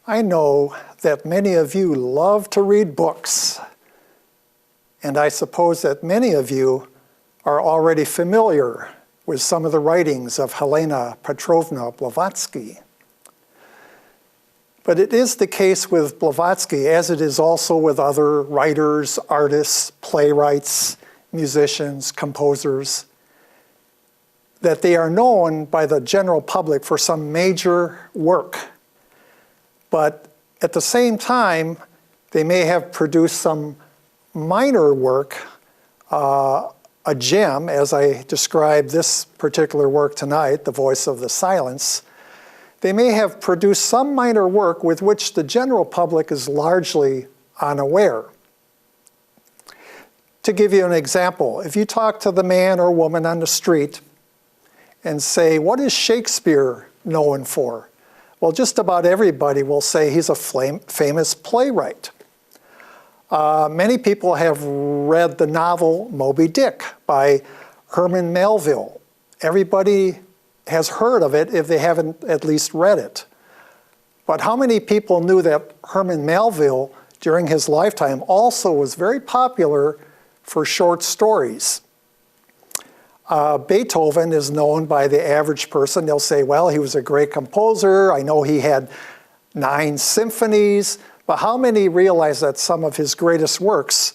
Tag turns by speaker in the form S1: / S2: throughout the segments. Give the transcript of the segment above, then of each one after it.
S1: I know that many of you love to read books, and I suppose that many of you are already familiar with some of the writings of Helena Petrovna Blavatsky. But it is the case with Blavatsky, as it is also with other writers, artists, playwrights, musicians, composers, that they are known by the general public for some major work. But at the same time, they may have produced some minor work, a gem, as I describe this particular work tonight, The Voice of the Silence. They may have produced some minor work with which the general public is largely unaware. To give you an example, if you talk to the man or woman on the street and say, what is Shakespeare known for? Well, just about everybody will say he's a famous playwright. Many people have read the novel Moby Dick by Herman Melville. Everybody has heard of it if they haven't at least read it. But how many people knew that Herman Melville, during his lifetime, also was very popular for short stories? Beethoven is known by the average person. They'll say, well, he was a great composer. I know he had 9 symphonies. But how many realize that some of his greatest works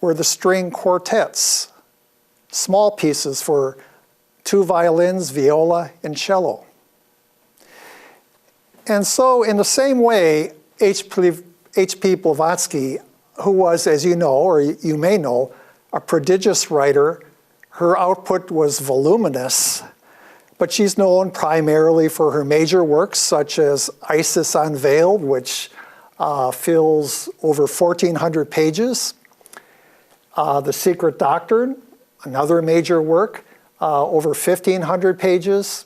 S1: were the string quartets, small pieces for 2 violins, viola, and cello? And so in the same way, H.P. Blavatsky, who was, as you know, or you may know, a prodigious writer, her output was voluminous, but she's known primarily for her major works such as Isis Unveiled, which fills over 1,400 pages. The Secret Doctrine, another major work, over 1,500 pages.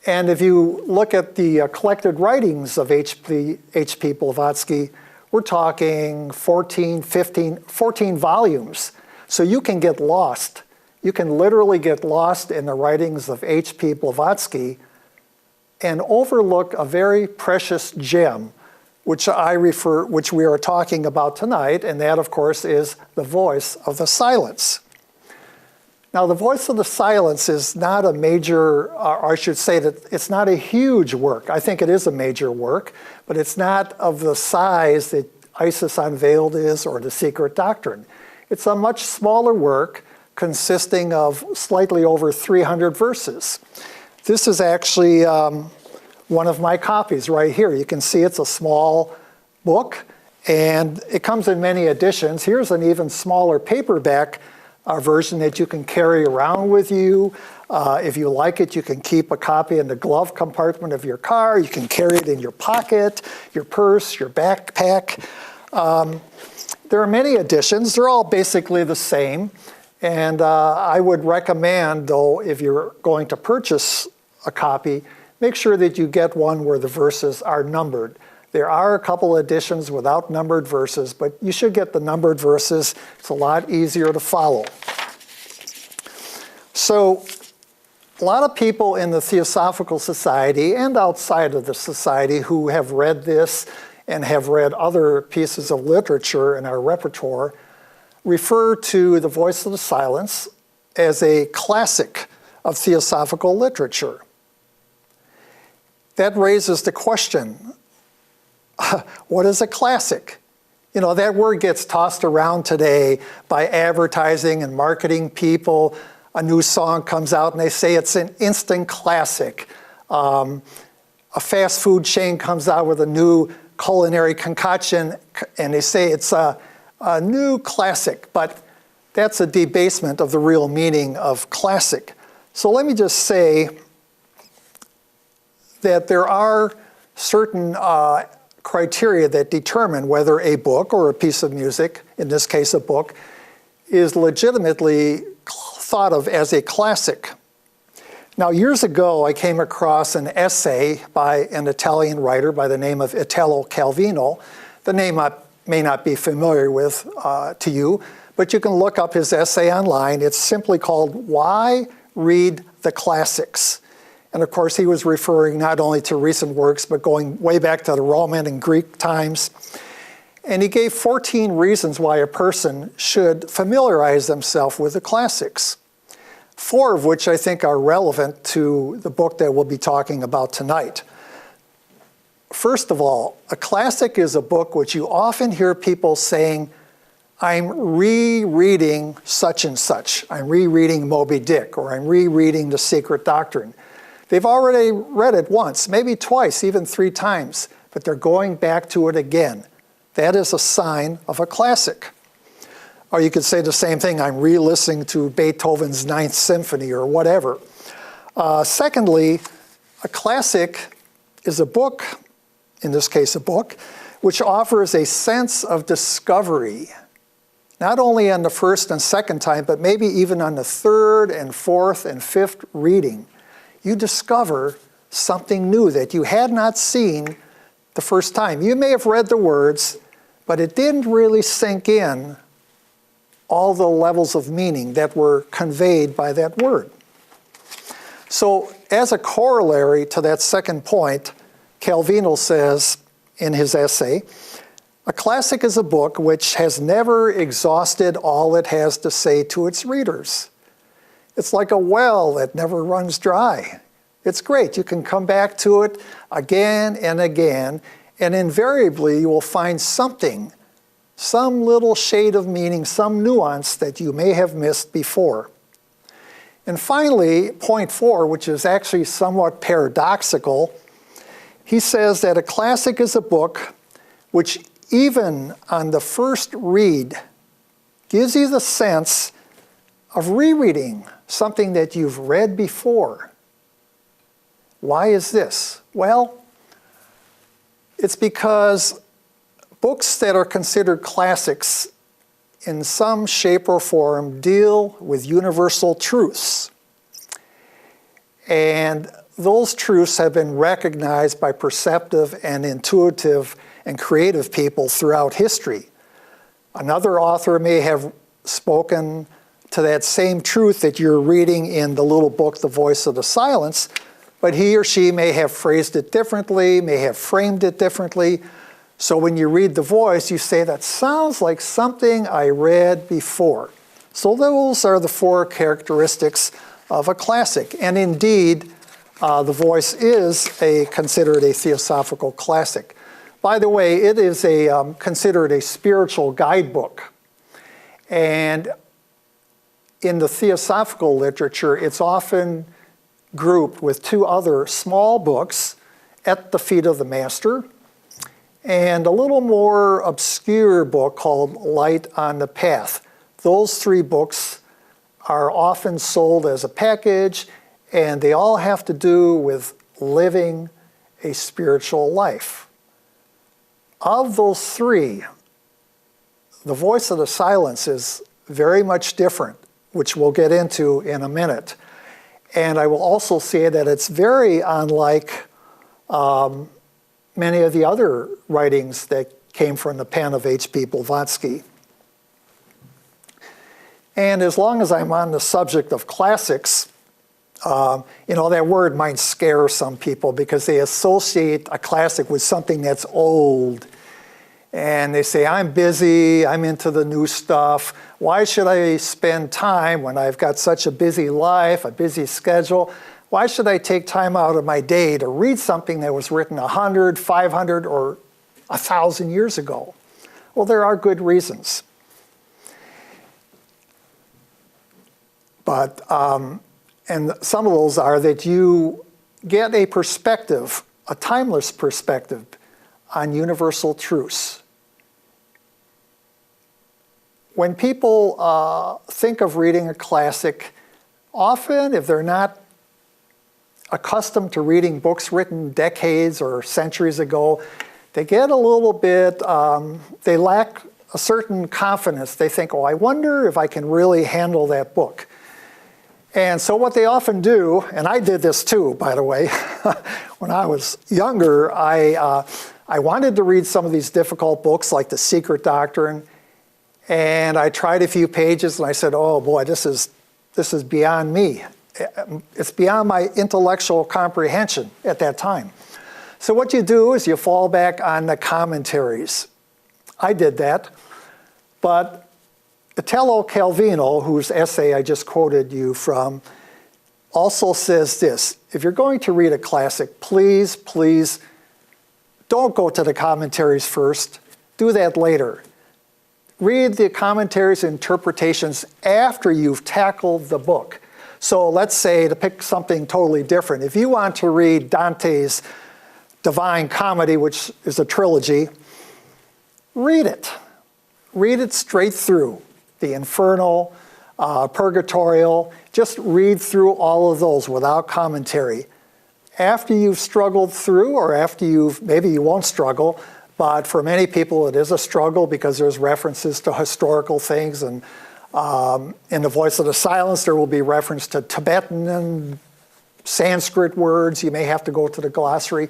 S1: And if you look at the collected writings of H.P. Blavatsky, we're talking 14 volumes. So you can get lost. You can literally get lost in the writings of H.P. Blavatsky and overlook a very precious gem, which we are talking about tonight, and that, of course, is The Voice of the Silence. Now, The Voice of the Silence is not a major, or I should say that it's not a huge work. I think it is a major work, but it's not of the size that Isis Unveiled is or The Secret Doctrine. It's a much smaller work consisting of slightly over 300 verses. This is actually one of my copies right here. You can see it's a small book, and it comes in many editions. Here's an even smaller paperback version that you can carry around with you. If you like it, you can keep a copy in the glove compartment of your car. You can carry it in your pocket, your purse, your backpack. There are many editions. They're all basically the same. And I would recommend, though, if you're going to purchase a copy, make sure that you get one where the verses are numbered. There are a couple editions without numbered verses, but you should get the numbered verses. It's a lot easier to follow. So a lot of people in the Theosophical Society and outside of the society who have read this and have read other pieces of literature in our repertoire refer to The Voice of the Silence as a classic of theosophical literature. That raises the question, what is a classic? You know, that word gets tossed around today by advertising and marketing people. A new song comes out and they say it's an instant classic. A fast food chain comes out with a new culinary concoction and they say it's a new classic, but that's a debasement of the real meaning of classic. So let me just say that there are certain criteria that determine whether a book or a piece of music, in this case a book, is legitimately thought of as a classic. Now, years ago, I came across an essay by an Italian writer by the name of Italo Calvino. The name I may not be familiar with to you, but you can look up his essay online. It's simply called Why Read the Classics? And of course, he was referring not only to recent works, but going way back to the Roman and Greek times. And he gave 14 reasons why a person should familiarize themselves with the classics, 4 of which I think are relevant to the book that we'll be talking about tonight. First of all, a classic is a book which you often hear people saying, I'm rereading such and such. I'm rereading Moby Dick, or I'm rereading The Secret Doctrine. They've already read it once, maybe twice, even 3 times, but they're going back to it again. That is a sign of a classic. Or you could say the same thing, I'm re-listening to Beethoven's Ninth Symphony or whatever. Secondly, a classic is a book, in this case a book, which offers a sense of discovery, not only on the first and second time, but maybe even on the third and fourth and fifth reading. You discover something new that you had not seen the first time. You may have read the words, but it didn't really sink in all the levels of meaning that were conveyed by that word. So as a corollary to that second point, Calvino says in his essay, a classic is a book which has never exhausted all it has to say to its readers. It's like a well that never runs dry. It's great. You can come back to it again and again, and invariably you will find something, some little shade of meaning, some nuance that you may have missed before. And finally, point 4, which is actually somewhat paradoxical, he says that a classic is a book which even on the first read gives you the sense of rereading something that you've read before. Why is this? Well, it's because books that are considered classics in some shape or form deal with universal truths. And those truths have been recognized by perceptive and intuitive and creative people throughout history. Another author may have spoken to that same truth that you're reading in the little book, The Voice of the Silence, but he or she may have phrased it differently, may have framed it differently. So when you read The Voice, you say, that sounds like something I read before. So those are the 4 characteristics of a classic. And indeed, The Voice is considered a theosophical classic. By the way, it is considered a spiritual guidebook. And in the theosophical literature, it's often grouped with 2 other small books, At the Feet of the Master, and a little more obscure book called Light on the Path. Those 3 books are often sold as a package, and they all have to do with living a spiritual life. Of those 3, The Voice of the Silence is very much different, which we'll get into in a minute. And I will also say that it's very unlike many of the other writings that came from the pen of H.P. Blavatsky. And as long as I'm on the subject of classics, that word might scare some people because they associate a classic with something that's old. And they say, I'm busy, I'm into the new stuff. Why should I spend time when I've got such a busy life, a busy schedule? Why should I take time out of my day to read something that was written 100, 500, or 1,000 years ago? Well, there are good reasons. But, and some of those are that you get a perspective, a timeless perspective, on universal truths. When people think of reading a classic, often if they're not accustomed to reading books written decades or centuries ago, they get a little bit, they lack a certain confidence. They think, oh, I wonder if I can really handle that book. And so what they often do, and I did this too, by the way, when I was younger, I wanted to read some of these difficult books like The Secret Doctrine, and I tried a few pages and I said, oh boy, this is beyond me. It's beyond my intellectual comprehension at that time. So what you do is you fall back on the commentaries. I did that, but Italo Calvino, whose essay I just quoted you from, also says this: if you're going to read a classic, please, please don't go to the commentaries first. Do that later. Read the commentaries and interpretations after you've tackled the book. So let's say, to pick something totally different, if you want to read Dante's Divine Comedy, which is a trilogy, read it. Read it straight through. The Infernal, Purgatorial, just read through all of those without commentary. After you've struggled through, or after maybe you won't struggle, but for many people it is a struggle because there's references to historical things, and in The Voice of the Silence there will be reference to Tibetan and Sanskrit words. You may have to go to the glossary.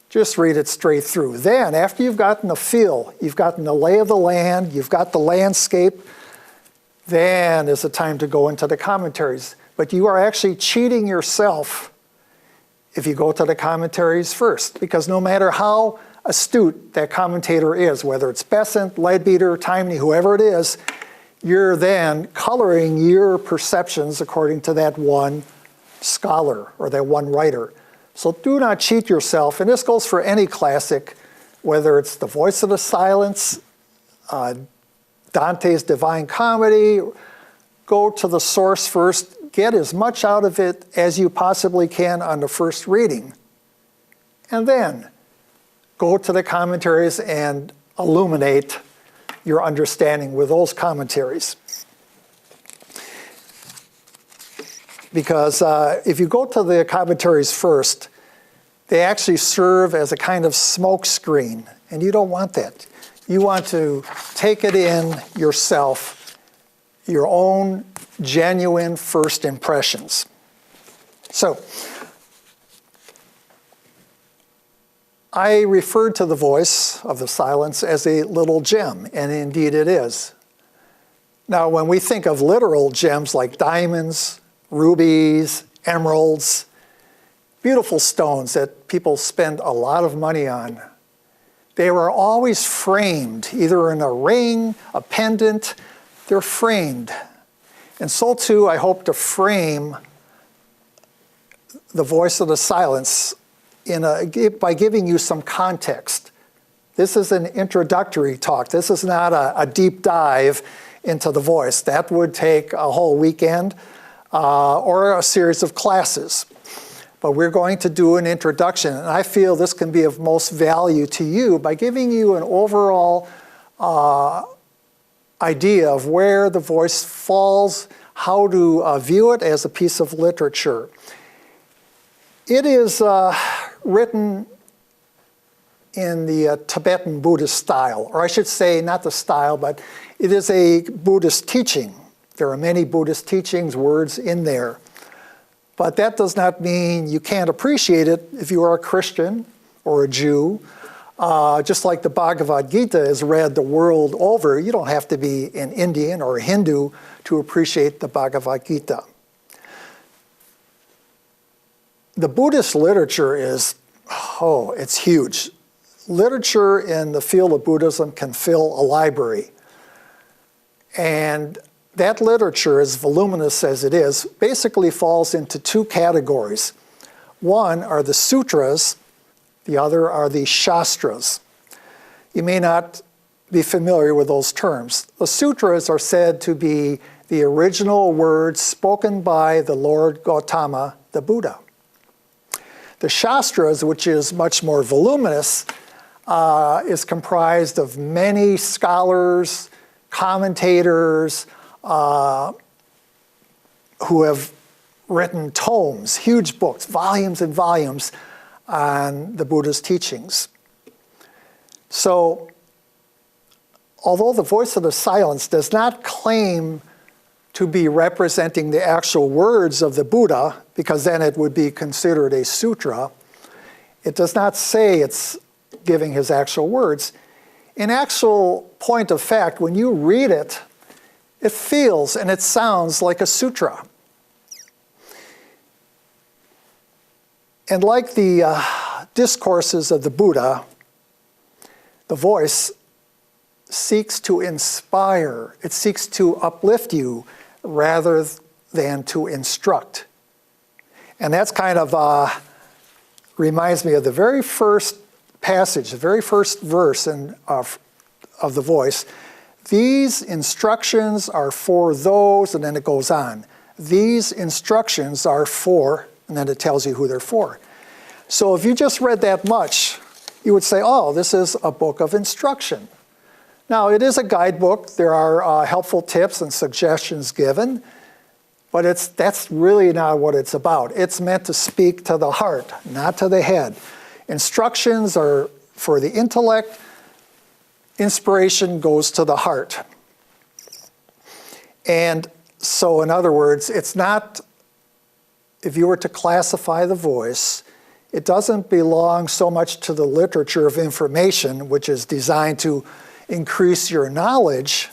S1: Just read it straight through. Then, after you've gotten the feel, you've gotten the lay of the land, you've got the landscape, then is the time to go into the commentaries. But you are actually cheating yourself if you go to the commentaries first, because no matter how astute that commentator is, whether it's Besant, Leadbeater, Taimni, whoever it is, you're then coloring your perceptions according to that one scholar or that one writer. So do not cheat yourself, and this goes for any classic, whether it's The Voice of the Silence, Dante's Divine Comedy. Go to the source first, get as much out of it as you possibly can on the first reading, and then go to the commentaries and illuminate your understanding with those commentaries. Because if you go to the commentaries first, they actually serve as a kind of smoke screen, and you don't want that. You want to take it in yourself, your own genuine first impressions. So, I referred to The Voice of the Silence as a little gem, and indeed it is. Now, when we think of literal gems like diamonds, rubies, emeralds, beautiful stones that people spend a lot of money on, they were always framed, either in a ring, a pendant. They're framed. And so too, I hope to frame The Voice of the Silence by giving you some context. This is an introductory talk. This is not a deep dive into the voice. That would take a whole weekend or a series of classes. But we're going to do an introduction, and I feel this can be of most value to you by giving you an overall idea of where the voice falls, how to view it as a piece of literature. It is written in the Tibetan Buddhist style, or I should say not the style, but it is a Buddhist teaching. There are many Buddhist teachings, words in there. But that does not mean you can't appreciate it if you are a Christian or a Jew. Just like the Bhagavad Gita is read the world over, you don't have to be an Indian or a Hindu to appreciate the Bhagavad Gita. The Buddhist literature is, it's huge. Literature in the field of Buddhism can fill a library. And that literature, as voluminous as it is, basically falls into two categories. One are the sutras, the other are the shastras. You may not be familiar with those terms. The sutras are said to be the original words spoken by the Lord Gautama, the Buddha. The shastras, which is much more voluminous, is comprised of many scholars, commentators, who have written tomes, huge books, volumes and volumes on the Buddha's teachings. So, although The Voice of the Silence does not claim to be representing the actual words of the Buddha, because then it would be considered a sutra, it does not say it's giving his actual words. In actual point of fact, when you read it, it feels and it sounds like a sutra. And like the discourses of the Buddha, the voice seeks to inspire. It seeks to uplift you rather than to instruct. And that's kind of reminds me of the very first passage, the very first verse of the voice. These instructions are for those, and then it goes on. These instructions are for, and then it tells you who they're for. So if you just read that much, you would say, oh, this is a book of instruction. Now, it is a guidebook. There are helpful tips and suggestions given, but that's really not what it's about. It's meant to speak to the heart, not to the head. Instructions are for the intellect. Inspiration goes to the heart. And so, in other words, it's not, if you were to classify the voice, it doesn't belong so much to the literature of information, which is designed to increase your knowledge.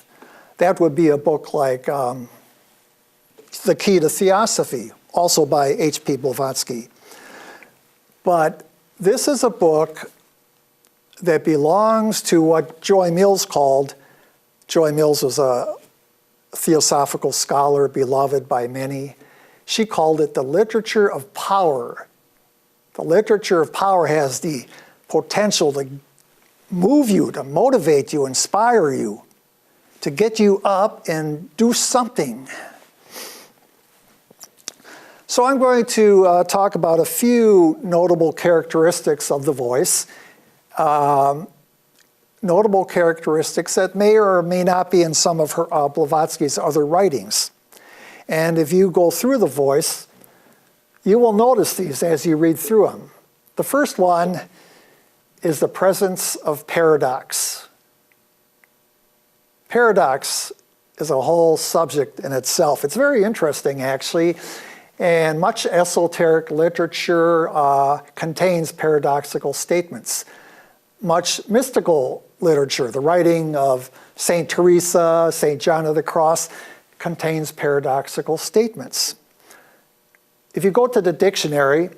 S1: That would be a book like The Key to Theosophy, also by H.P. Blavatsky. But this is a book that belongs to what Joy Mills called, Joy Mills was a theosophical scholar beloved by many. She called it the literature of power. The literature of power has the potential to move you, to motivate you, inspire you, to get you up and do something. So I'm going to talk about a few notable characteristics of the voice. Notable characteristics that may or may not be in some of Blavatsky's other writings. And if you go through the voice, you will notice these as you read through them. The first one is the presence of paradox. Paradox is a whole subject in itself. It's very interesting, actually, and much esoteric literature contains paradoxical statements. Much mystical literature, the writing of St. Teresa, St. John of the Cross, contains paradoxical statements. If you go to the dictionary,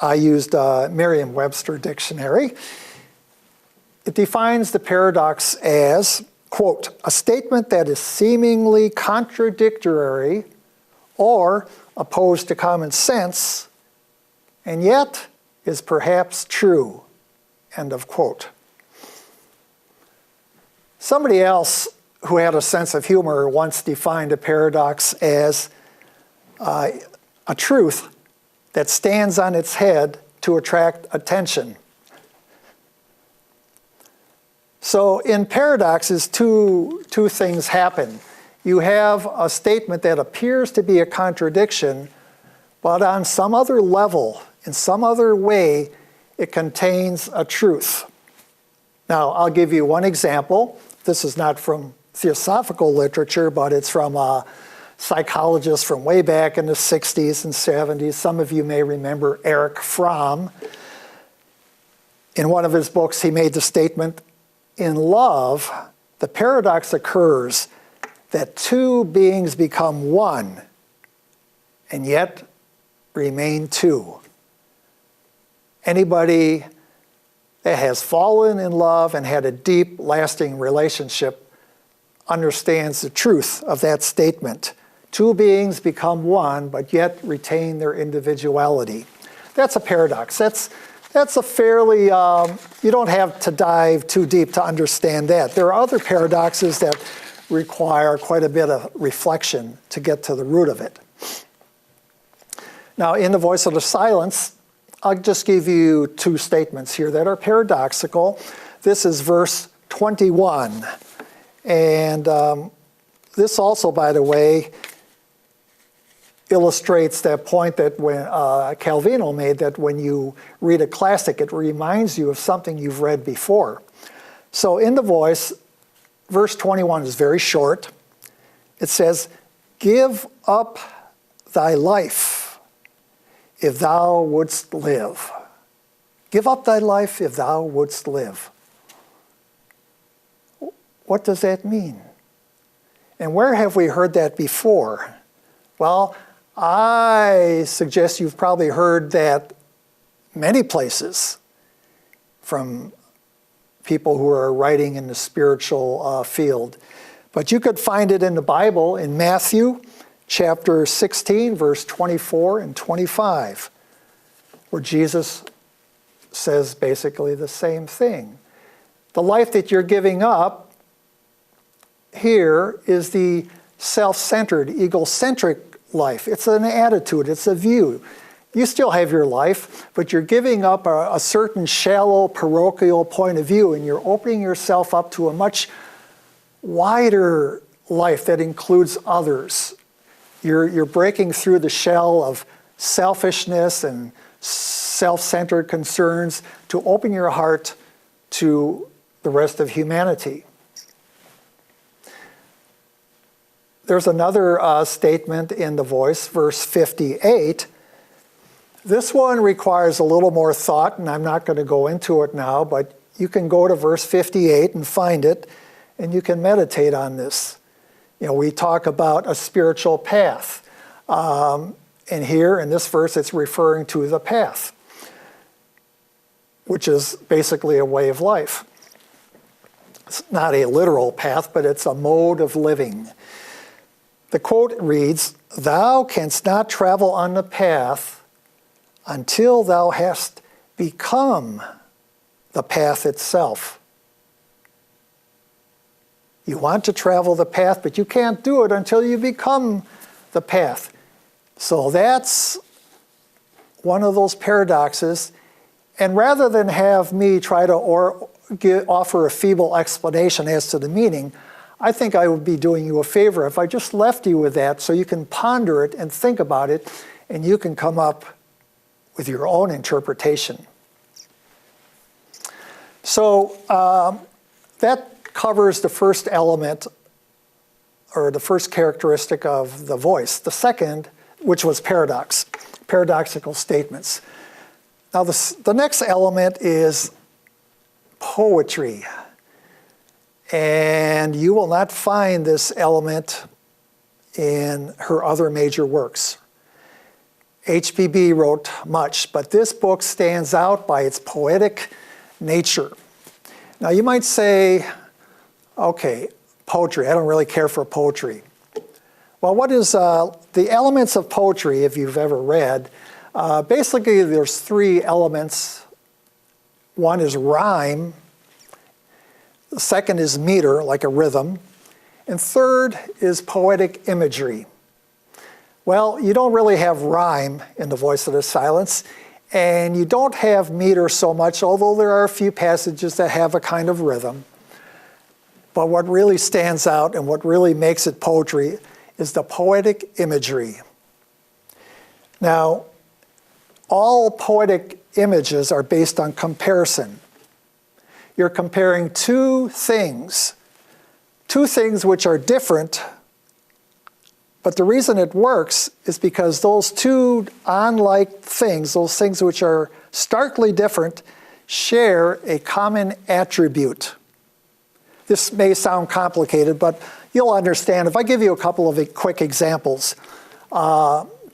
S1: I used Merriam-Webster dictionary. It defines the paradox as, quote, a statement that is seemingly contradictory or opposed to common sense, and yet is perhaps true, end of quote. Somebody else who had a sense of humor once defined a paradox as a truth that stands on its head to attract attention. So in paradoxes, two things happen. You have a statement that appears to be a contradiction, but on some other level, in some other way, it contains a truth. Now, I'll give you one example. This is not from theosophical literature, but it's from a psychologist from way back in the 60s and 70s. Some of you may remember Erich Fromm. In one of his books, he made the statement, in love, the paradox occurs that two beings become one, and yet remain two. Anybody that has fallen in love and had a deep, lasting relationship understands the truth of that statement. Two beings become one, but yet retain their individuality. That's a paradox. That's a fairly, you don't have to dive too deep to understand that. There are other paradoxes that require quite a bit of reflection to get to the root of it. Now, in The Voice of the Silence, I'll just give you two statements here that are paradoxical. This is verse 21. And this also, by the way, illustrates that point that when Calvino made, that when you read a classic, it reminds you of something you've read before. So in The Voice, verse 21 is very short. It says, give up thy life if thou wouldst live. Give up thy life if thou wouldst live. What does that mean? And where have we heard that before? Well, I suggest you've probably heard that many places from people who are writing in the spiritual field. But you could find it in the Bible in Matthew chapter 16, verse 24 and 25, where Jesus says basically the same thing. The life that you're giving up here is the self-centered, egocentric life. It's an attitude, it's a view. You still have your life, but you're giving up a certain shallow, parochial point of view, and you're opening yourself up to a much wider life that includes others. You're breaking through the shell of selfishness and self-centered concerns to open your heart to the rest of humanity. There's another statement in the voice, verse 58. This one requires a little more thought, and I'm not going to go into it now, but you can go to verse 58 and find it, and you can meditate on this. You know, we talk about a spiritual path. And here in this verse, it's referring to the path, which is basically a way of life. It's not a literal path, but it's a mode of living. The quote reads, "Thou canst not travel on the path until thou hast become the path itself." You want to travel the path, but you can't do it until you become the path. So that's one of those paradoxes. And rather than have me try to offer a feeble explanation as to the meaning, I think I would be doing you a favor if I just left you with that so you can ponder it and think about it, and you can come up with your own interpretation. So that covers the first element, or the first characteristic of the voice. The second, which was paradoxical statements. Now the next element is poetry. And you will not find this element in her other major works. HPB wrote much, but this book stands out by its poetic nature. Now you might say, okay, poetry, I don't really care for poetry. Well, what is the elements of poetry, if you've ever read? Basically, there's three elements. One is rhyme. The second is meter, like a rhythm. And third is poetic imagery. Well, you don't really have rhyme in The Voice of the Silence, and you don't have meter so much, although there are a few passages that have a kind of rhythm. But what really stands out and what really makes it poetry is the poetic imagery. Now, all poetic images are based on comparison. You're comparing two things which are different, but the reason it works is because those two unlike things, those things which are starkly different, share a common attribute. This may sound complicated, but you'll understand. If I give you a couple of quick examples,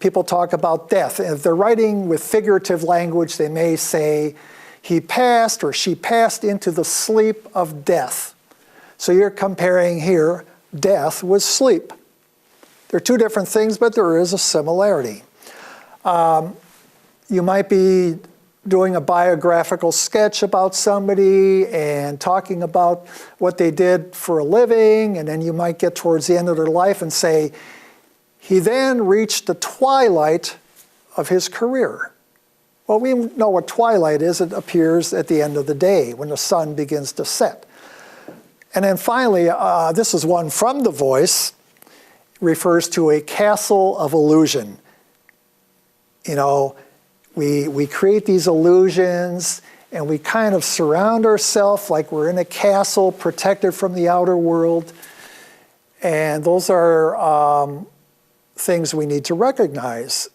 S1: people talk about death. If they're writing with figurative language, they may say, he passed or she passed into the sleep of death. So you're comparing here death with sleep. They're two different things, but there is a similarity. You might be doing a biographical sketch about somebody and talking about what they did for a living, and then you might get towards the end of their life and say, he then reached the twilight of his career. Well, we know what twilight is. It appears at the end of the day when the sun begins to set. And then finally, this is one from The Voice, refers to a castle of illusion. You know, we create these illusions and we kind of surround ourselves like we're in a castle protected from the outer world. And those are things we need to recognize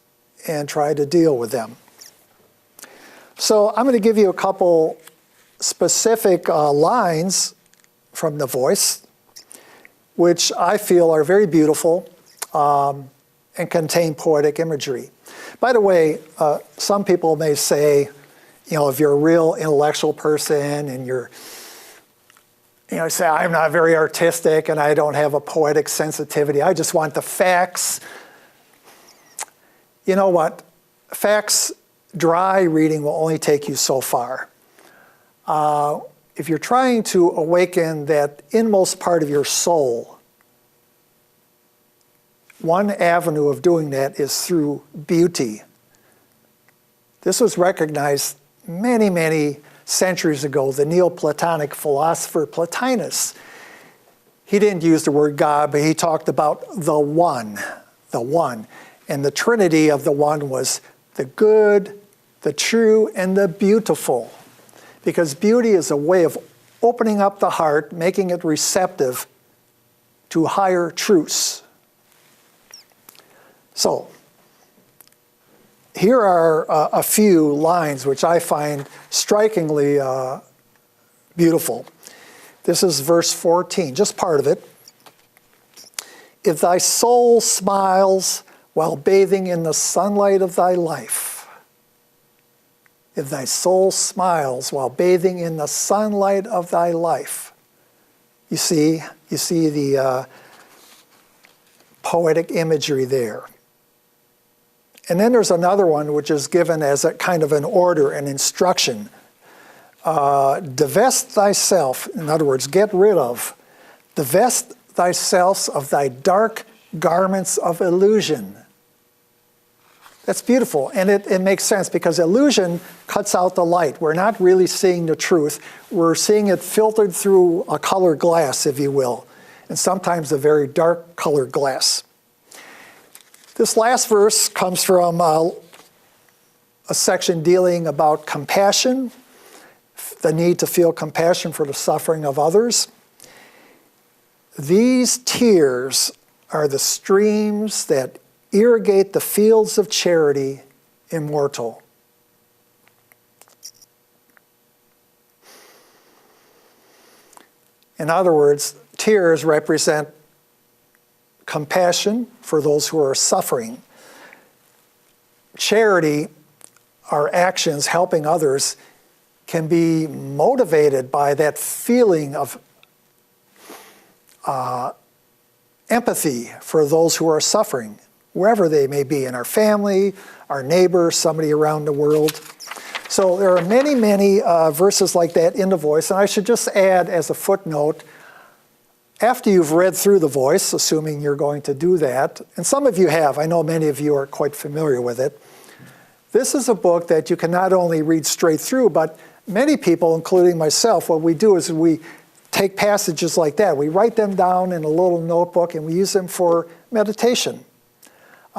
S1: and try to deal with them. So I'm going to give you a couple specific lines from The Voice, which I feel are very beautiful and contain poetic imagery. By the way, some people may say, if you're a real intellectual person and you say, I'm not very artistic and I don't have a poetic sensitivity, I just want the facts. You know what? Facts, dry reading will only take you so far. If you're trying to awaken that inmost part of your soul, one avenue of doing that is through beauty. This was recognized many, many centuries ago. The Neoplatonic philosopher Plotinus, he didn't use the word God, but he talked about the one. And the trinity of the one was the good, the true, and the beautiful. Because beauty is a way of opening up the heart, making it receptive to higher truths. So, here are a few lines which I find strikingly beautiful. This is verse 14, just part of it. If thy soul smiles while bathing in the sunlight of thy life, if thy soul smiles while bathing in the sunlight of thy life. You see the poetic imagery there. And then there's another one which is given as a kind of an order, an instruction. Divest thyself, in other words, get rid of, divest thyself of thy dark garments of illusion. That's beautiful, and it makes sense because illusion cuts out the light. We're not really seeing the truth. We're seeing it filtered through a colored glass, if you will, and sometimes a very dark colored glass. This last verse comes from a section dealing about compassion, the need to feel compassion for the suffering of others. These tears are the streams that irrigate the fields of charity immortal. In other words, tears represent compassion for those who are suffering. Charity, our actions helping others, can be motivated by that feeling of empathy for those who are suffering, wherever they may be, in our family, our neighbor, somebody around the world. So there are many, many verses like that in the Voice, and I should just add as a footnote, after you've read through the Voice, assuming you're going to do that, and some of you have, I know many of you are quite familiar with it, this is a book that you can not only read straight through, but many people, including myself, what we do is we take passages like that, we write them down in a little notebook and we use them for meditation.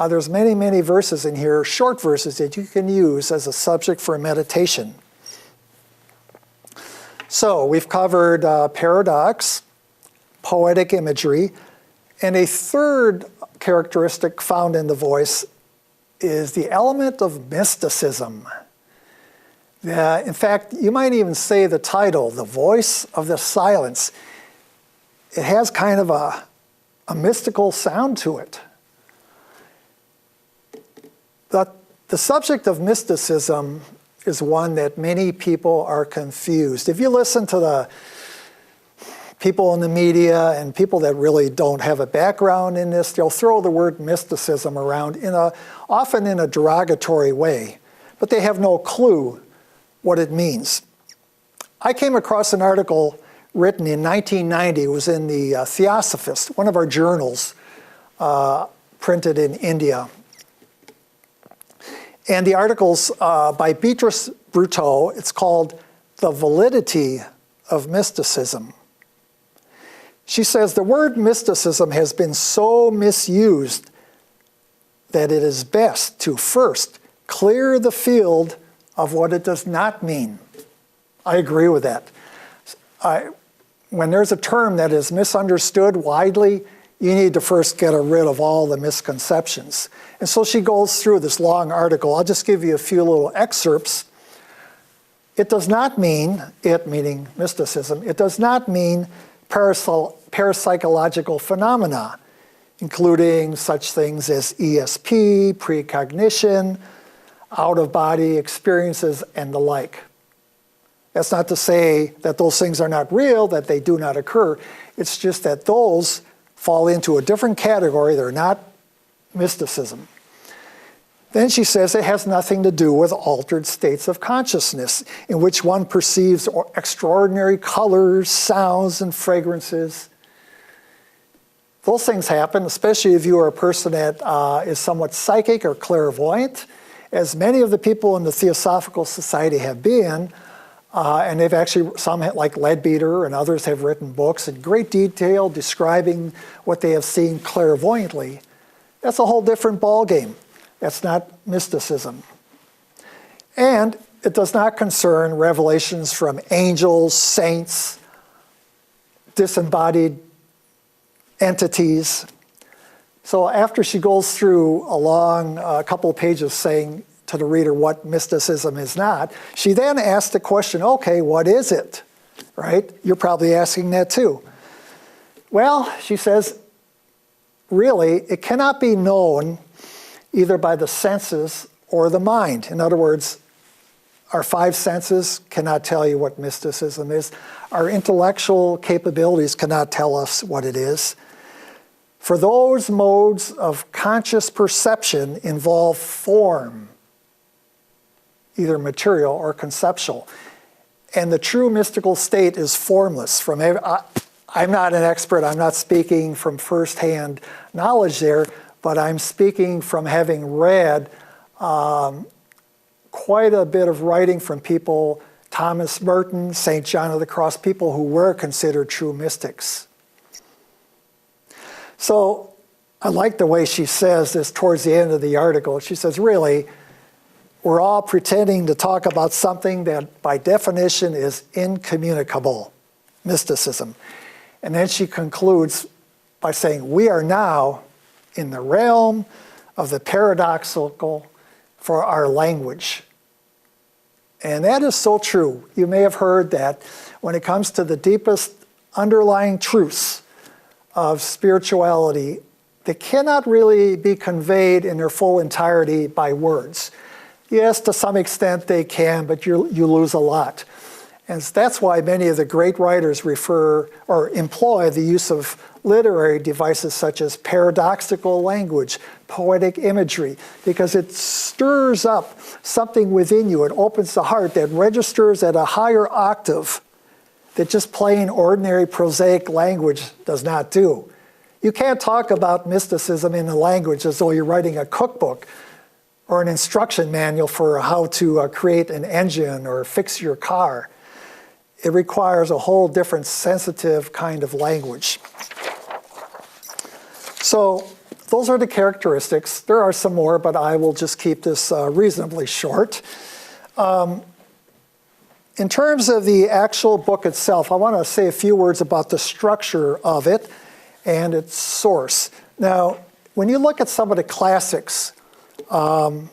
S1: There's many, many verses in here, short verses that you can use as a subject for meditation. So we've covered paradox, poetic imagery, and a third characteristic found in the Voice is the element of mysticism. In fact, you might even say the title, The Voice of the Silence. It has kind of a mystical sound to it. But the subject of mysticism is one that many people are confused. If you listen to the people in the media and people that really don't have a background in this, they'll throw the word mysticism around often in a derogatory way, but they have no clue what it means. I came across an article written in 1990. It was in the Theosophist, one of our journals, printed in India. And the article's by Beatrice Brutto. It's called The Validity of Mysticism. She says, the word mysticism has been so misused that it is best to first clear the field of what it does not mean. I agree with that. When there's a term that is misunderstood widely, you need to first get rid of all the misconceptions. And so she goes through this long article. I'll just give you a few little excerpts. It does not mean, it meaning mysticism, it does not mean parapsychological phenomena, including such things as ESP, precognition, out-of-body experiences, and the like. That's not to say that those things are not real, that they do not occur. It's just that those fall into a different category. They're not mysticism. Then she says it has nothing to do with altered states of consciousness in which one perceives extraordinary colors, sounds, and fragrances. Those things happen, especially if you are a person that is somewhat psychic or clairvoyant, as many of the people in the Theosophical Society have been, and they've actually, some like Leadbeater and others have written books in great detail describing what they have seen clairvoyantly. That's a whole different ballgame. That's not mysticism. And it does not concern revelations from angels, saints, disembodied entities. So after she goes through a long couple of pages saying to the reader what mysticism is not, she then asks the question, okay, what is it? Right? You're probably asking that too. Well, she says, really, it cannot be known either by the senses or the mind. In other words, our five senses cannot tell you what mysticism is. Our intellectual capabilities cannot tell us what it is. For those modes of conscious perception involve form, either material or conceptual. And the true mystical state is formless. I'm not an expert, I'm not speaking from firsthand knowledge there, but I'm speaking from having read quite a bit of writing from people, Thomas Merton, St. John of the Cross, people who were considered true mystics. So I like the way she says this towards the end of the article. She says, really, we're all pretending to talk about something that by definition is incommunicable, mysticism. And then she concludes by saying, we are now in the realm of the paradoxical for our language. And that is so true. You may have heard that when it comes to the deepest underlying truths of spirituality, they cannot really be conveyed in their full entirety by words. Yes, to some extent they can, but you lose a lot. And that's why many of the great writers refer or employ the use of literary devices such as paradoxical language, poetic imagery, because it stirs up something within you. It opens the heart that registers at a higher octave that just plain ordinary prosaic language does not do. You can't talk about mysticism in a language as though you're writing a cookbook or an instruction manual for how to create an engine or fix your car. It requires a whole different sensitive kind of language. So those are the characteristics. There are some more, but I will just keep this reasonably short. In terms of the actual book itself, I want to say a few words about the structure of it and its source. Now, when you look at some of the classics in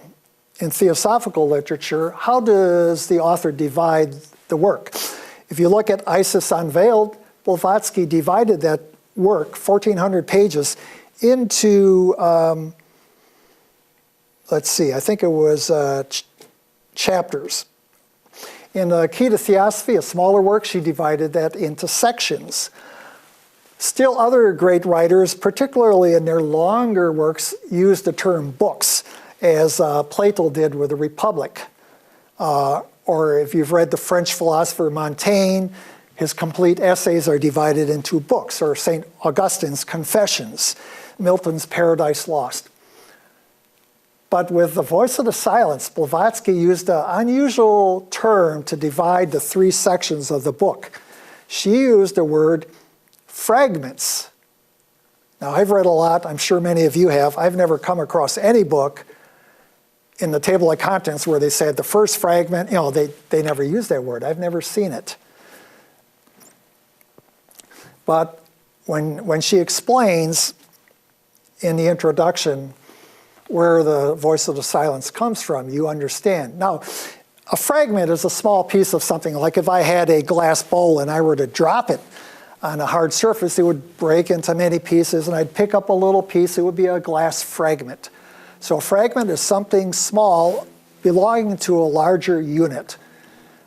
S1: theosophical literature, how does the author divide the work? If you look at Isis Unveiled, Blavatsky divided that work, 1,400 pages, into, let's see, I think it was chapters. In the Key to Theosophy, a smaller work, she divided that into sections. Still other great writers, particularly in their longer works, use the term books, as Plato did with the Republic. Or if you've read the French philosopher Montaigne, his complete essays are divided into books, or St. Augustine's Confessions, Milton's Paradise Lost. But with The Voice of the Silence, Blavatsky used an unusual term to divide the three sections of the book. She used the word fragments. Now, I've read a lot, I'm sure many of you have. I've never come across any book in the table of contents where they said the first fragment, they never use that word. I've never seen it. But when she explains in the introduction where the Voice of the Silence comes from, you understand. Now, a fragment is a small piece of something. Like if I had a glass bowl and I were to drop it on a hard surface, it would break into many pieces, and I'd pick up a little piece, it would be a glass fragment. So a fragment is something small belonging to a larger unit.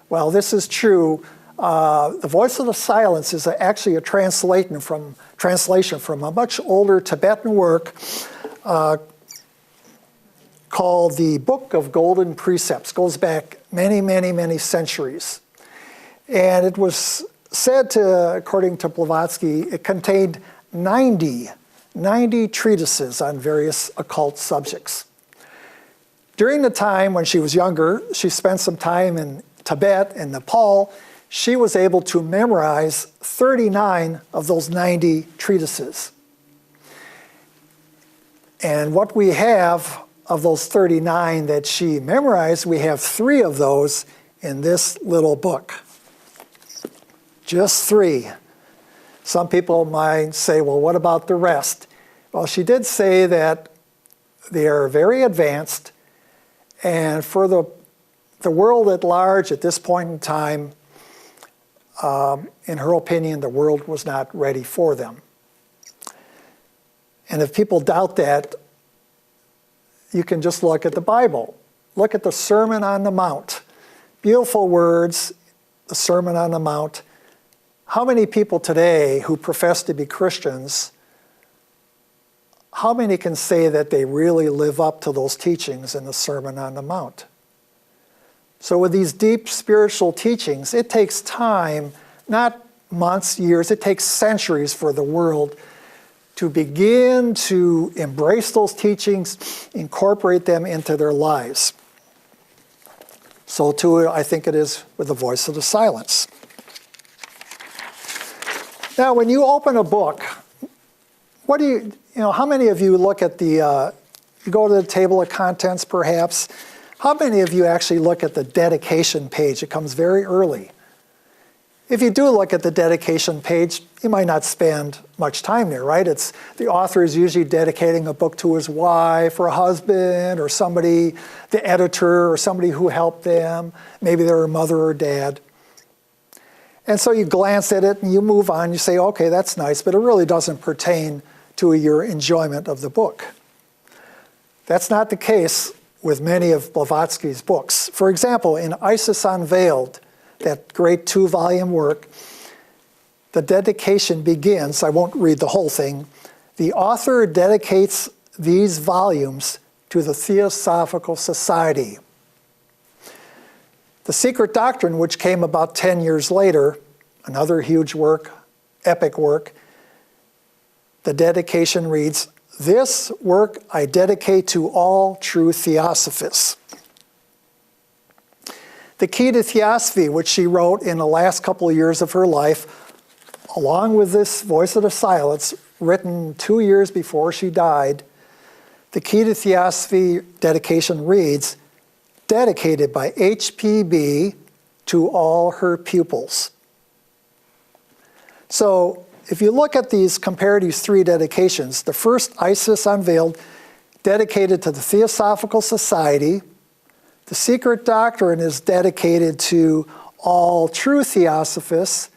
S1: Well, this is true. The Voice of the Silence is actually a translation from a much older Tibetan work called the Book of Golden Precepts. Goes back many, many, many centuries. And it was said to, according to Blavatsky, it contained 90 treatises on various occult subjects. During the time when she was younger, she spent some time in Tibet and Nepal. She was able to memorize 39 of those 90 treatises. And what we have of those 39 that she memorized, we have 3 of those in this little book. Just 3. Some people might say, well, what about the rest? Well, she did say that they are very advanced, and for the world at large at this point in time, in her opinion, the world was not ready for them. And if people doubt that, you can just look at the Bible. Look at the Sermon on the Mount. Beautiful words, the Sermon on the Mount. How many people today who profess to be Christians, how many can say that they really live up to those teachings in the Sermon on the Mount? So with these deep spiritual teachings, it takes time, not months, years, it takes centuries for the world to begin to embrace those teachings, incorporate them into their lives. So too, I think it is with the Voice of the Silence. Now, when you open a book, how many of you look at you go to the table of contents perhaps, how many of you actually look at the dedication page? It comes very early. If you do look at the dedication page, you might not spend much time there, right? The author is usually dedicating a book to his wife or a husband or somebody, the editor or somebody who helped them. Maybe they're a mother or dad. And so you glance at it and you move on. You say, okay, that's nice, but it really doesn't pertain to your enjoyment of the book. That's not the case with many of Blavatsky's books. For example, in Isis Unveiled, that great 2-volume work, the dedication begins, I won't read the whole thing, the author dedicates these volumes to the Theosophical Society. The Secret Doctrine, which came about 10 years later, another huge work, epic work, the dedication reads, "This work I dedicate to all true Theosophists." The Key to Theosophy, which she wrote in the last couple of years of her life, along with this Voice of the Silence, written 2 years before she died, the Key to Theosophy dedication reads, "Dedicated by HPB to all her pupils." So if you look at compare these 3 dedications, the first, Isis Unveiled, dedicated to the Theosophical Society. The Secret Doctrine is dedicated to all true Theosophists.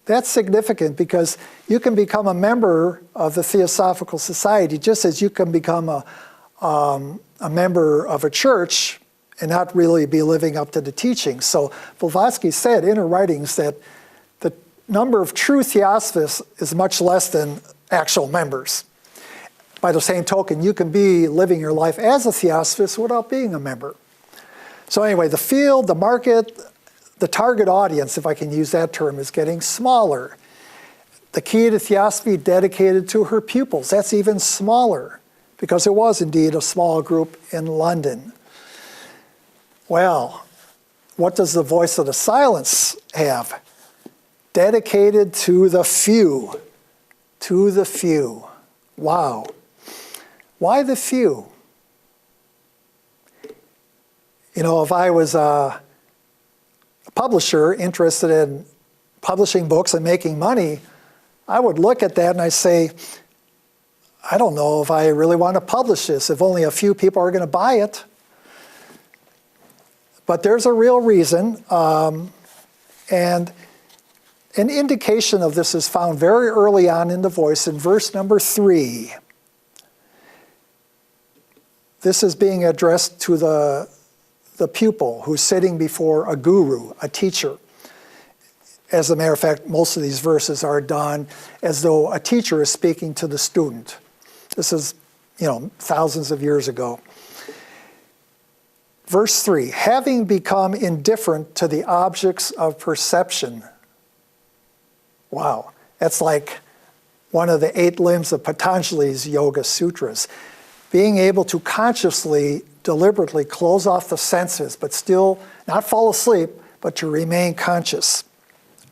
S1: That's significant because you can become a member of the Theosophical Society just as you can become a member of a church and not really be living up to the teachings. So Blavatsky said in her writings that the number of true Theosophists is much less than actual members. By the same token, you can be living your life as a Theosophist without being a member. So anyway, the field, the market, the target audience, if I can use that term, is getting smaller. The Key to Theosophy dedicated to her pupils, that's even smaller, because it was indeed a small group in London. Well, what does the Voice of the Silence have? Dedicated to the few. To the few. Wow. Why the few? If I was a publisher interested in publishing books and making money, I would look at that and I say, I don't know if I really want to publish this, if only a few people are going to buy it. But there's a real reason, and an indication of this is found very early on in the Voice in verse number 3. This is being addressed to the pupil who's sitting before a guru, a teacher. As a matter of fact, most of these verses are done as though a teacher is speaking to the student. This is, thousands of years ago. Verse 3, having become indifferent to the objects of perception. Wow, that's like one of the 8 limbs of Patanjali's Yoga Sutras. Being able to consciously, deliberately close off the senses, but still not fall asleep, but to remain conscious.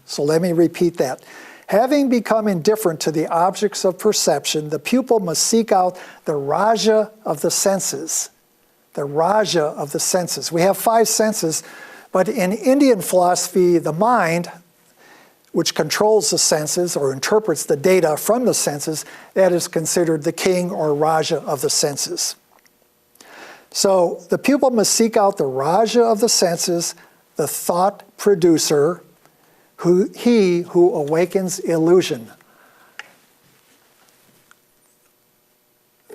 S1: So let me repeat that. Having become indifferent to the objects of perception, the pupil must seek out the raja of the senses. The raja of the senses. We have 5 senses, but in Indian philosophy, the mind, which controls the senses or interprets the data from the senses, that is considered the king or raja of the senses. So the pupil must seek out the raja of the senses, the thought producer, he who awakens illusion.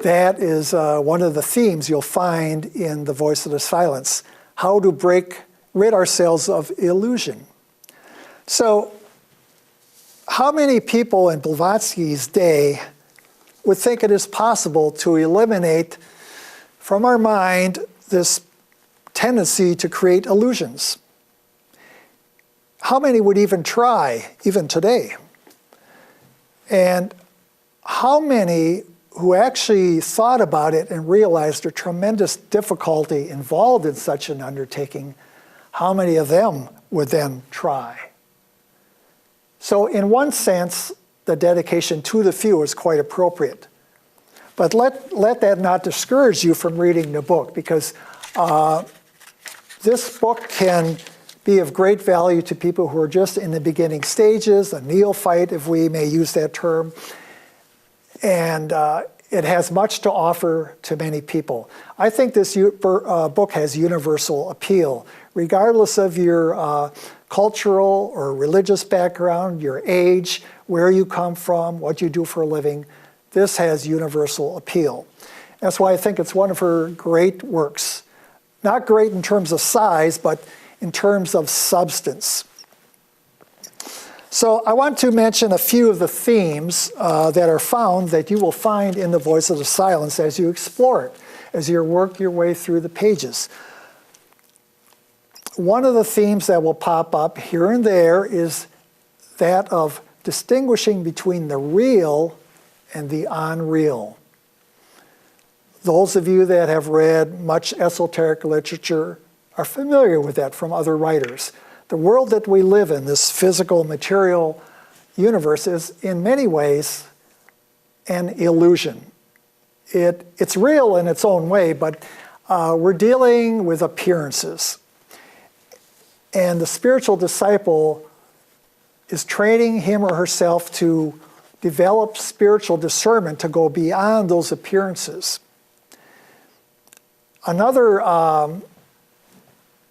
S1: That is one of the themes you'll find in The Voice of the Silence, how to rid ourselves of illusion. So, how many people in Blavatsky's day would think it is possible to eliminate from our mind this tendency to create illusions? How many would even try, even today? And how many who actually thought about it and realized the tremendous difficulty involved in such an undertaking, how many of them would then try? So in one sense, the dedication to the few is quite appropriate. But let that not discourage you from reading the book, because this book can be of great value to people who are just in the beginning stages, a neophyte, if we may use that term. And it has much to offer to many people. I think this book has universal appeal, regardless of your cultural or religious background, your age, where you come from, what you do for a living. This has universal appeal. That's why I think it's one of her great works. Not great in terms of size, but in terms of substance. So I want to mention a few of the themes that are found that you will find in The Voice of the Silence as you explore it, as you work your way through the pages. One of the themes that will pop up here and there is that of distinguishing between the real and the unreal. Those of you that have read much esoteric literature are familiar with that from other writers. The world that we live in, this physical, material universe, is in many ways an illusion. It's real in its own way, but we're dealing with appearances. And the spiritual disciple is training him or herself to develop spiritual discernment to go beyond those appearances. Another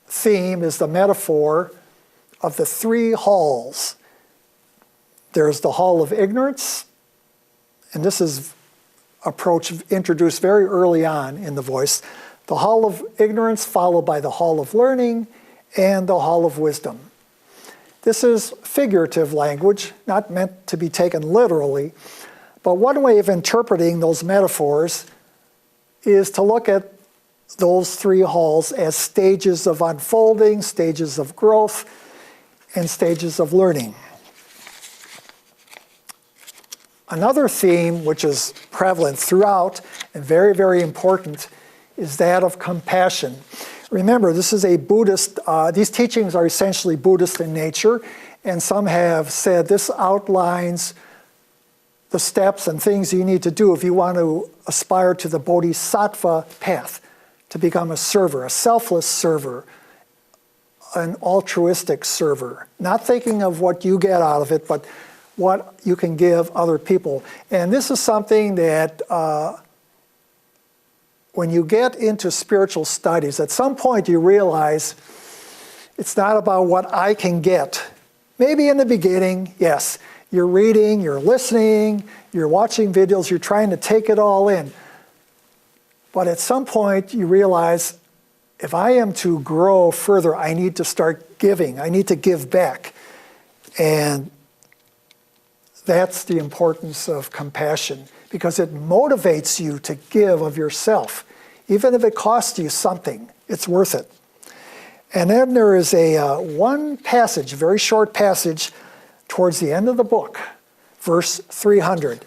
S1: theme is the metaphor of the 3 halls. There's the hall of ignorance, and this is approach introduced very early on in the voice. The hall of ignorance followed by the hall of learning and the hall of wisdom. This is figurative language, not meant to be taken literally, but one way of interpreting those metaphors is to look at those 3 halls as stages of unfolding, stages of growth, and stages of learning. Another theme, which is prevalent throughout and very, very important, is that of compassion. Remember, this is a Buddhist, these teachings are essentially Buddhist in nature, and some have said this outlines the steps and things you need to do if you want to aspire to the bodhisattva path, to become a server, a selfless server, an altruistic server, not thinking of what you get out of it, but what you can give other people. And this is something that when you get into spiritual studies, at some point you realize it's not about what I can get. Maybe in the beginning, yes, you're reading, you're listening, you're watching videos, you're trying to take it all in. But at some point you realize, if I am to grow further, I need to start giving. I need to give back. And that's the importance of compassion, because it motivates you to give of yourself. Even if it costs you something, it's worth it. And then there is one passage, a very short passage, towards the end of the book, verse 300.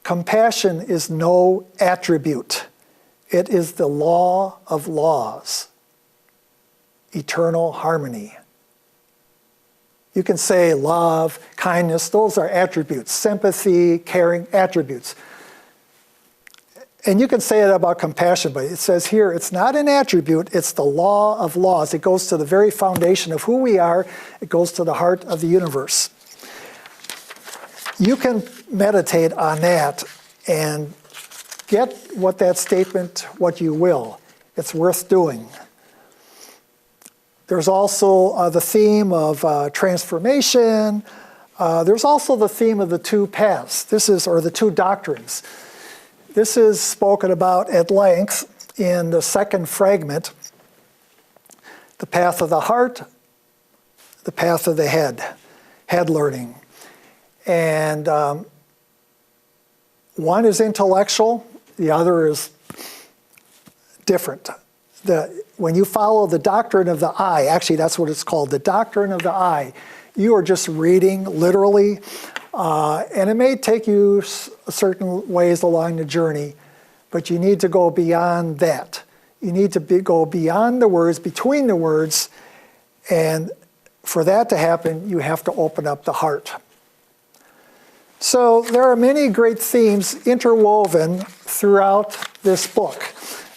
S1: Compassion is no attribute. It is the law of laws, eternal harmony. You can say love, kindness, those are attributes. Sympathy, caring, attributes. And you can say it about compassion, but it says here, it's not an attribute, it's the law of laws. It goes to the very foundation of who we are. It goes to the heart of the universe. You can meditate on that and get what that statement, what you will. It's worth doing. There's also the theme of transformation. There's also the theme of the two paths. Or the two doctrines. This is spoken about at length in the second fragment, the path of the heart, the path of the head learning. And one is intellectual, the other is different. When you follow the doctrine of the I, actually that's what it's called, the doctrine of the I, you are just reading literally, and it may take you certain ways along the journey, but you need to go beyond that. You need to go beyond the words, between the words, and for that to happen, you have to open up the heart. So there are many great themes interwoven throughout this book.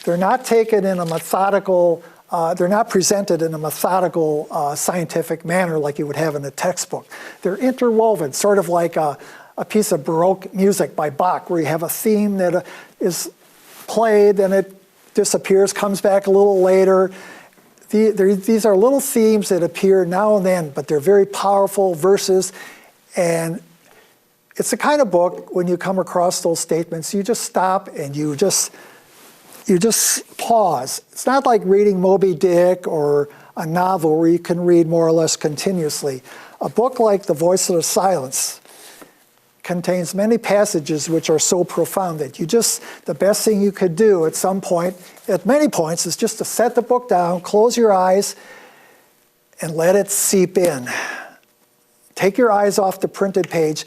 S1: They're not taken in a methodical, they're not presented in a methodical scientific manner like you would have in a textbook. They're interwoven, sort of like a piece of Baroque music by Bach, where you have a theme that is played and it disappears, comes back a little later. These are little themes that appear now and then, but they're very powerful verses. And it's the kind of book, when you come across those statements, you just stop and you just pause. It's not like reading Moby Dick or a novel where you can read more or less continuously. A book like The Voice of the Silence contains many passages which are so profound that the best thing you could do at some point, at many points, is just to set the book down, close your eyes, and let it seep in. Take your eyes off the printed page,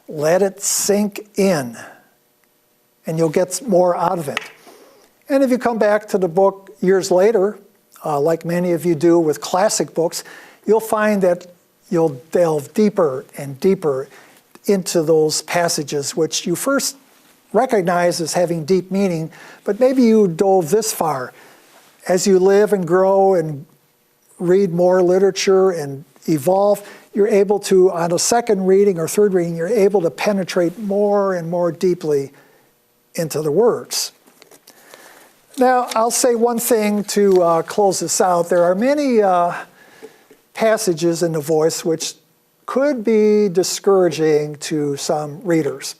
S1: let it sink in, and you'll get more out of it. And if you come back to the book years later, like many of you do with classic books, you'll find that you'll delve deeper and deeper into those passages, which you first recognize as having deep meaning, but maybe you dove this far. As you live and grow and read more literature and evolve, you're able to, on a second reading or third reading, you're able to penetrate more and more deeply into the words. Now, I'll say one thing to close this out. There are many passages in the Voice which could be discouraging to some readers.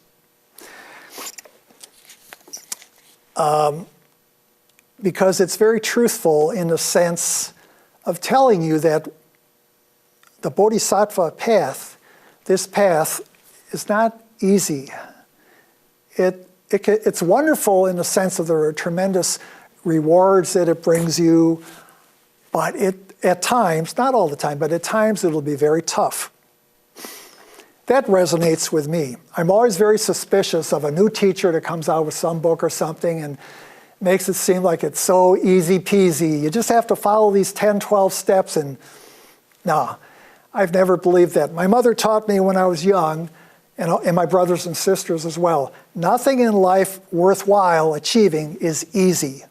S1: Because it's very truthful in the sense of telling you that the Bodhisattva path, this path, is not easy. It's wonderful in the sense of the tremendous rewards that it brings you, but at times, not all the time, but at times it'll be very tough. That resonates with me. I'm always very suspicious of a new teacher that comes out with some book or something and makes it seem like it's so easy peasy. You just have to follow these 10, 12 steps, and no, I've never believed that. My mother taught me when I was young, and my brothers and sisters as well, nothing in life worthwhile achieving is easy.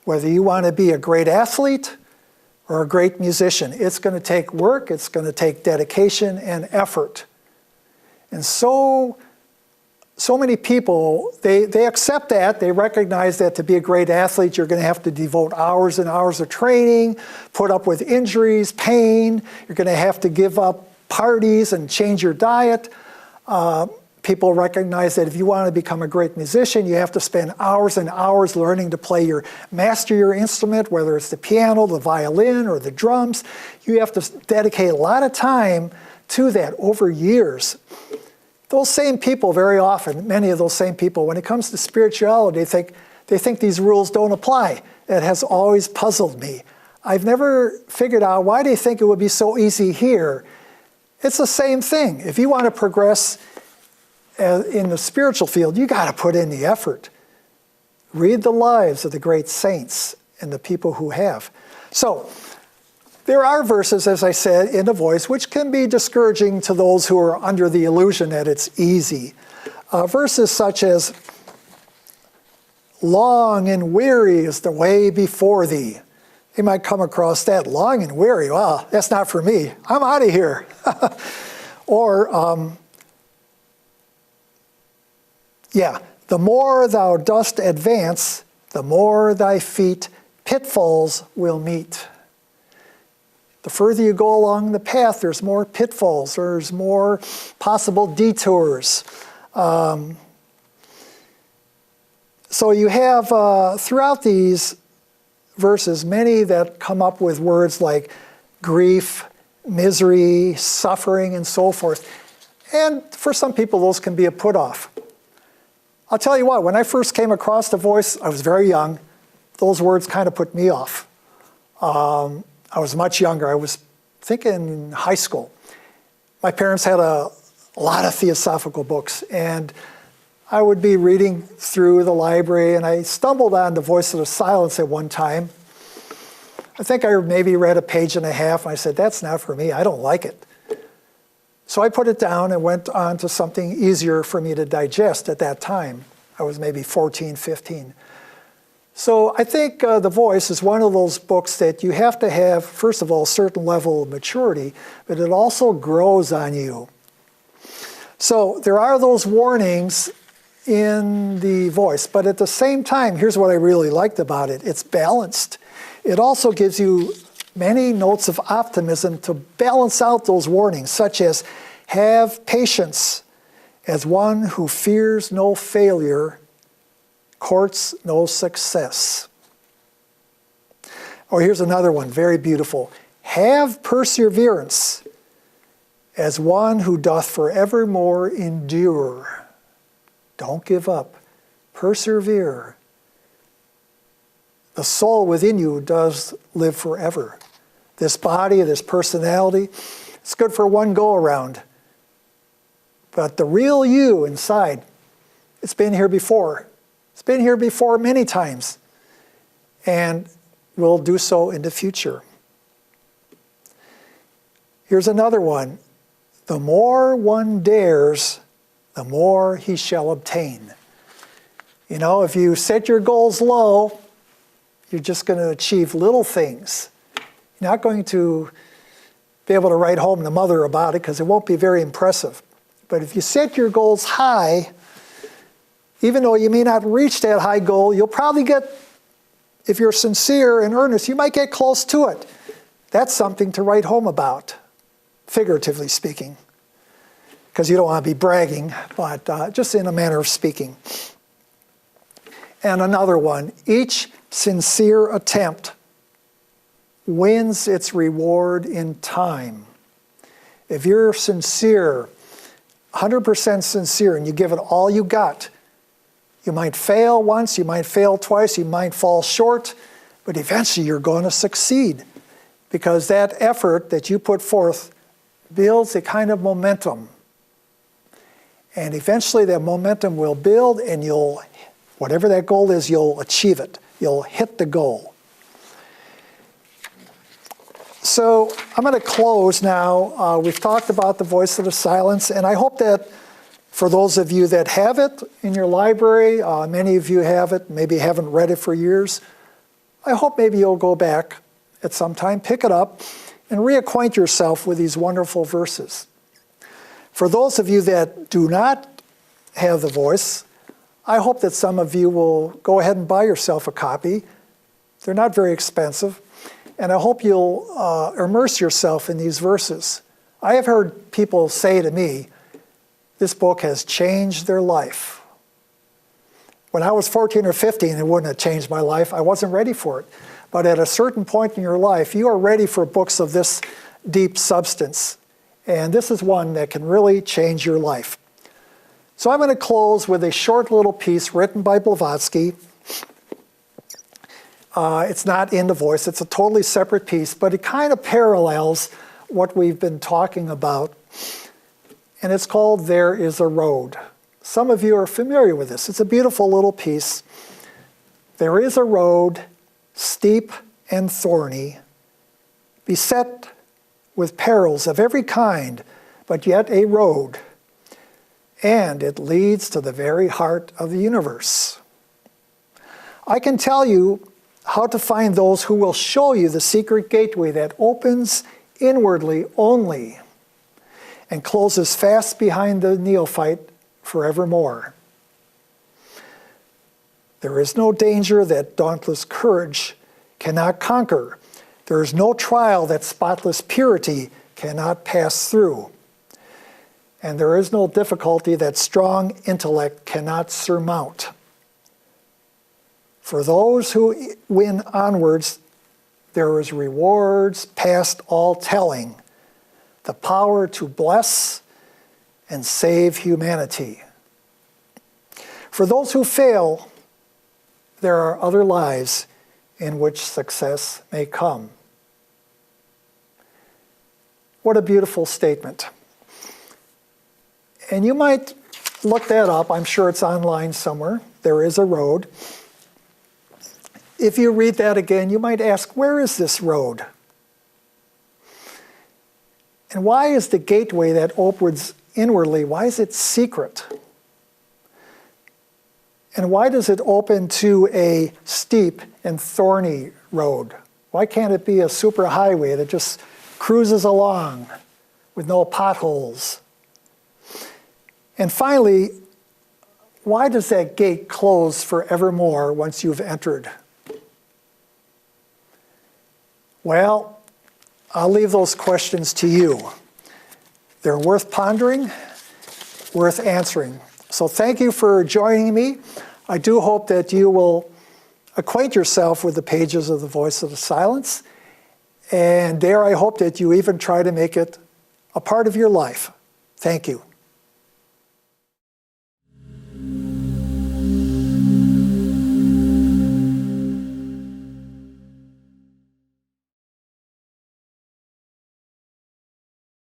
S1: Whether you want to be a great athlete or a great musician, it's going to take work, it's going to take dedication and effort. And so many people, they accept that, they recognize that to be a great athlete, you're going to have to devote hours and hours of training, put up with injuries, pain, you're going to have to give up parties and change your diet. People recognize that if you want to become a great musician, you have to spend hours and hours learning to master your instrument, whether it's the piano, the violin, or the drums. You have to dedicate a lot of time to that over years. Those same people, very often, many of those same people, when it comes to spirituality, they think these rules don't apply. It has always puzzled me. I've never figured out why they think it would be so easy here. It's the same thing. If you want to progress in the spiritual field, you got to put in the effort. Read the lives of the great saints and the people who have. So, there are verses, as I said, in the voice, which can be discouraging to those who are under the illusion that it's easy. Verses such as, long and weary is the way before thee. You might come across that, long and weary. Well, that's not for me. I'm out of here. Or, the more thou dost advance, the more thy feet pitfalls will meet. The further you go along the path, there's more pitfalls, there's more possible detours. So you have, throughout these verses, many that come up with words like grief, misery, suffering, and so forth. And for some people, those can be a put-off. I'll tell you what, when I first came across the voice, I was very young. Those words kind of put me off. I was much younger. I was thinking in high school. My parents had a lot of theosophical books, and I would be reading through the library, and I stumbled on The Voice of the Silence at one time. I think I maybe read a page and a half, and I said, that's not for me. I don't like it. So I put it down and went on to something easier for me to digest at that time. I was maybe 14, 15. So I think The Voice is one of those books that you have to have, first of all, a certain level of maturity, but it also grows on you. So there are those warnings in The Voice, but at the same time, here's what I really liked about it. It's balanced. It also gives you many notes of optimism to balance out those warnings, such as, have patience as one who fears no failure, courts no success. Or here's another one, very beautiful. Have perseverance as one who doth forevermore endure. Don't give up. Persevere. The soul within you does live forever. This body, this personality, it's good for one go-around. But the real you inside, it's been here before. It's been here before many times, and will do so in the future. Here's another one. The more one dares, the more he shall obtain. You know, if you set your goals low, you're just going to achieve little things. You're not going to be able to write home to mother about it because it won't be very impressive. But if you set your goals high, even though you may not reach that high goal, you'll probably get, if you're sincere and earnest, you might get close to it. That's something to write home about, figuratively speaking, because you don't want to be bragging, but just in a manner of speaking. And another one, each sincere attempt wins its reward in time. If you're sincere, 100% sincere, and you give it all you got, you might fail once, you might fail twice, you might fall short, but eventually you're going to succeed because that effort that you put forth builds a kind of momentum. And eventually that momentum will build and you'll, whatever that goal is, you'll achieve it. You'll hit the goal. So I'm going to close now. We've talked about The Voice of the Silence, and I hope that for those of you that have it in your library, many of you have it, maybe haven't read it for years, I hope maybe you'll go back at some time, pick it up, and reacquaint yourself with these wonderful verses. For those of you that do not have The Voice, I hope that some of you will go ahead and buy yourself a copy. They're not very expensive. And I hope you'll immerse yourself in these verses. I have heard people say to me, this book has changed their life. When I was 14 or 15, it wouldn't have changed my life. I wasn't ready for it. But at a certain point in your life, you are ready for books of this deep substance. And this is one that can really change your life. So I'm going to close with a short little piece written by Blavatsky. It's not in the voice, it's a totally separate piece, but it kind of parallels what we've been talking about. And it's called There Is a Road. Some of you are familiar with this. It's a beautiful little piece. There is a road, steep and thorny, beset with perils of every kind, but yet a road, and it leads to the very heart of the universe. I can tell you how to find those who will show you the secret gateway that opens inwardly only and closes fast behind the neophyte forevermore. There is no danger that dauntless courage cannot conquer. There is no trial that spotless purity cannot pass through. And there is no difficulty that strong intellect cannot surmount. For those who win onwards, there is rewards past all telling, the power to bless and save humanity. For those who fail, there are other lives in which success may come. What a beautiful statement. And you might look that up. I'm sure it's online somewhere. There is a road. If you read that again, you might ask, where is this road? And why is the gateway that opens inwardly, why is it secret? And why does it open to a steep and thorny road? Why can't it be a superhighway that just cruises along with no potholes? And finally, why does that gate close forevermore once you've entered? Well, I'll leave those questions to you. They're worth pondering, worth answering. So thank you for joining me. I do hope that you will acquaint yourself with the pages of The Voice of the Silence. And there I hope that you even try to make it a part of your life. Thank you.